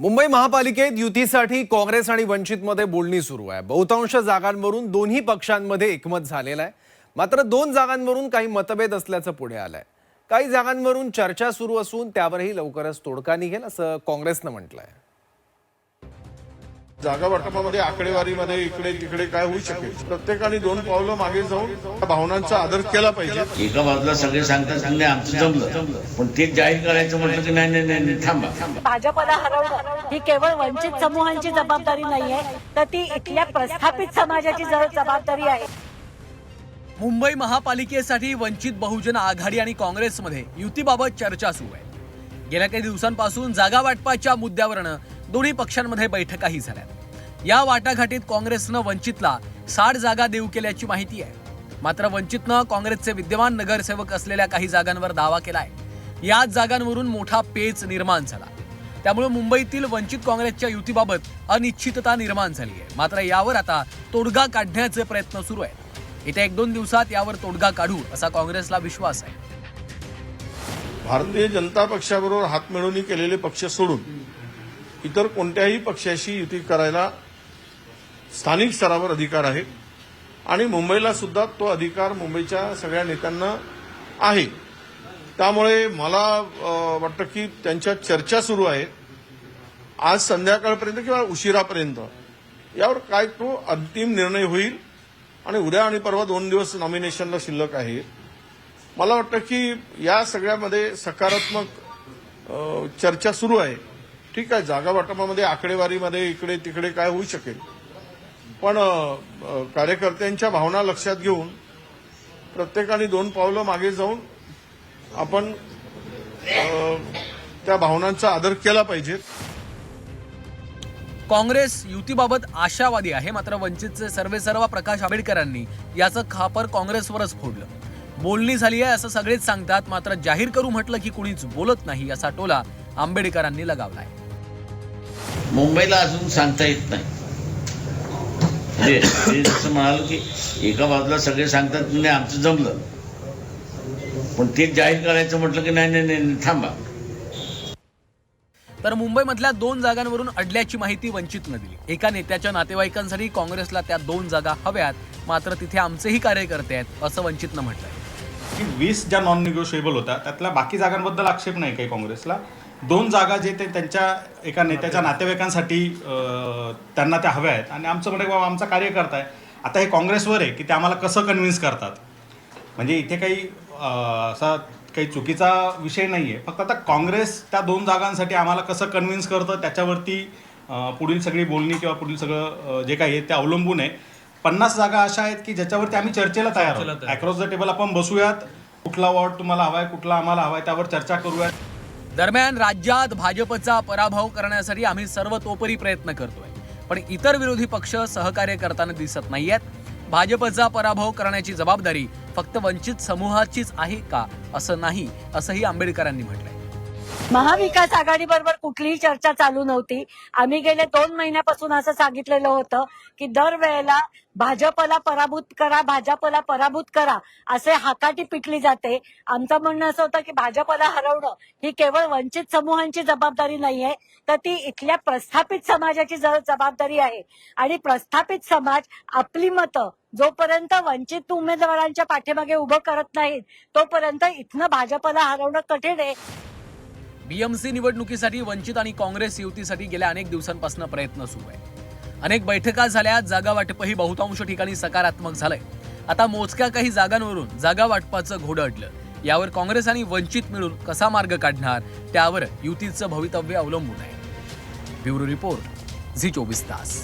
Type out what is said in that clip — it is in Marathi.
मुंबई महापालिकेत युतीसाठी काँग्रेस आणि वंचितमध्ये बोलणी सुरू आहे। बहुतांश जागांवरून दोन्ही पक्षांमध्ये एकमत झालेलं आहे। मात्र दोन जागांवरून काही मतभेद असल्याचं पुढे आलंय। काही जागांवरून चर्चा सुरू असून त्यावरही लवकरच तोडगा निघेल असं काँग्रेसनं म्हटलंय। जागा वाटपामध्ये आकडेवारीमध्ये इकडे तिकडे काय होऊ शकेल, प्रत्येकाने दोन पावलं मागे जाऊन भावनांचा आदर केला पाहिजे। एका बाजूला सगळे सांगतात नाही आमचं जमलं, पण ते जाहीर करायचं म्हटलं की नाही नाही नाही थांबा। भाजपला हरवणं ही केवळ वंचित समूहांची जबाबदारी नाहीये, तर ती इथल्या प्रस्थापित समाजाची जबाबदारी आहे। मुंबई महापालिकेसाठी वंचित बहुजन आघाडी आणि काँग्रेसमध्ये युतीबाबत चर्चा सुरू आहे। गेल्या काही दिवसांपासून जागा वाटपाच्या मुद्द्यावरनं दोन्ही पक्षांमध्ये बैठकाही झाल्या। या वाटाघाटीत काँग्रेसनं वंचितला 60 जागा देऊ केल्याची माहिती आहे। मात्र वंचितनं काँग्रेसचे विद्यमान नगरसेवक असलेल्या काही जागांवर दावा केलाय। याच जागांवरून मोठा पेच निर्माण झाला। त्यामुळे मुंबईतील वंचित काँग्रेसच्या युतीबाबत अनिश्चितता निर्माण झाली आहे। मात्र यावर आता तोडगा काढण्याचे प्रयत्न सुरू आहेत। येत्या 1-2 दिवसात यावर तोडगा काढू असा काँग्रेसला विश्वास आहे। भारतीय जनता पक्षाबरोबर हातमिळवणी केलेले पक्ष सोडून इतर कोणत्याही पक्षाशी युती करायला स्थानिक स्तरावर अधिकार आहे आणि मुंबईला सुद्धा तो अधिकार मुंबईच्या सगळ्या नेत्यांना आहे। त्यामुळे मला वाटतं की त्यांच्या चर्चा सुरू आहेत। आज संध्याकाळपर्यंत किंवा उशिरापर्यंत यावर काय तो अंतिम निर्णय होईल आणि उद्या आणि परवा 2 दिवस नॉमिनेशनला शिल्लक आहे। मला वाटतं की या सगळ्यामध्ये सकारात्मक चर्चा सुरू आहे। ठीक आहे, जागा वाटपामध्ये आकडेवारीमध्ये इकडे तिकडे काय होऊ शकेल, पण कार्यकर्त्यांच्या भावना लक्षात घेऊन प्रत्येकाने 2 पावलं मागे जाऊन आपण त्या भावनांचा आदर केला पाहिजे। काँग्रेस युतीबाबत आशावादी आहे। मात्र वंचितचे सर्वेसर्वा प्रकाश आंबेडकरांनी याचं खापर काँग्रेसवरच फोडलं। बोलणी झाली आहे असं सगळेच सांगतात, मात्र जाहीर करू म्हटलं की कुणीच बोलत नाही असा टोला आंबेडकरांनी लगावलाय। मुंबईला अजून सांगता येत नाही। म्हणजे जसं म्हणालो की एका बाजूला सगळे सांगतात नाही आमचं जमलं, पण ते जाहीर करायचं म्हटलं की नाही नाही नाही थांबा। तर मुंबईमधल्या 2 जागांवरून अडल्याची माहिती वंचितनं दिली। एका नेत्याच्या नातेवाईकांसाठी काँग्रेसला त्या 2 जागा हव्यात, मात्र तिथे आमचेही कार्यकर्ते आहेत असं वंचितनं म्हटलंय। की 20 ज्या नॉन निगोशिएबल होत्या त्यातल्या बाकी जागांबद्दल आक्षेप नाही काही काँग्रेसला। 2 जागा जे ते त्यांच्या एका नेत्याच्या नातेवाईकांसाठी त्यांना त्या हव्या आहेत आणि आमचं म्हणजे बाबा आमचा कार्यकर्ता आहे। आता हे काँग्रेसवर आहे की ते आम्हाला कसं कन्व्हिन्स करतात। म्हणजे इथे काही असा काही चुकीचा विषय नाही आहे, फक्त आता काँग्रेस त्या 2 जागांसाठी आम्हाला कसं कन्व्हिन्स करतं त्याच्यावरती पुढील सगळी बोलणी किंवा पुढील सगळं जे काही आहे ते अवलंबून आहे। 50 जागा अशा आहेत की ज्याच्यावरती आम्ही चर्चेला तयार आहोत। अक्रॉस द टेबल आपण बसूयात, कुठला वॉर्ड तुम्हाला हवाय, कुठला आम्हाला हवाय, त्यावर चर्चा करूयात। दरम्यान राज्यात भाजपचा पराभव करण्यासाठी आम्ही सर्वतोपरी प्रयत्न करतोय, पण इतर विरोधी पक्ष सहकार्य करताना दिसत नाहीयेत। भाजपचा पराभव करण्याची जबाबदारी फक्त वंचित समूहाचीच आहे का, असं नाही असंही आंबेडकरांनी म्हटलंय। महाविकास आघाडीबरोबर कुठलीही चर्चा चालू नव्हती। आम्ही गेले 2 महिन्यापासून असं सांगितलेलं होतं की दरवेळेला भाजपला पराभूत करा, भाजपला पराभूत करा असे हाकाटी पिटली जाते। आमचं म्हणणं असं होतं की भाजपला हरवणं ही केवळ वंचित समूहांची जबाबदारी नाहीये, तर ती इथल्या प्रस्थापित समाजाची जबाबदारी आहे। आणि प्रस्थापित समाज आपली मतं जोपर्यंत वंचित उमेदवारांच्या पाठीमागे उभं करत नाहीत तोपर्यंत इथनं भाजपला हरवणं कठीण आहे। बीएमसी निवडणुकीसाठी वंचित आणि काँग्रेस युतीसाठी गेल्या अनेक दिवसांपासून प्रयत्न सुरू आहे। अनेक बैठका झाल्या, जागा वाटपही बहुतांश ठिकाणी सकारात्मक झालंय। आता मोजक्या काही जागांवरून जागा वाटपाचं घोडं अडलं। यावर काँग्रेस आणि वंचित मिळून कसा मार्ग काढणार त्यावर युतीचं भवितव्य अवलंबून आहे। ब्युरो रिपोर्ट, झी 24 तास।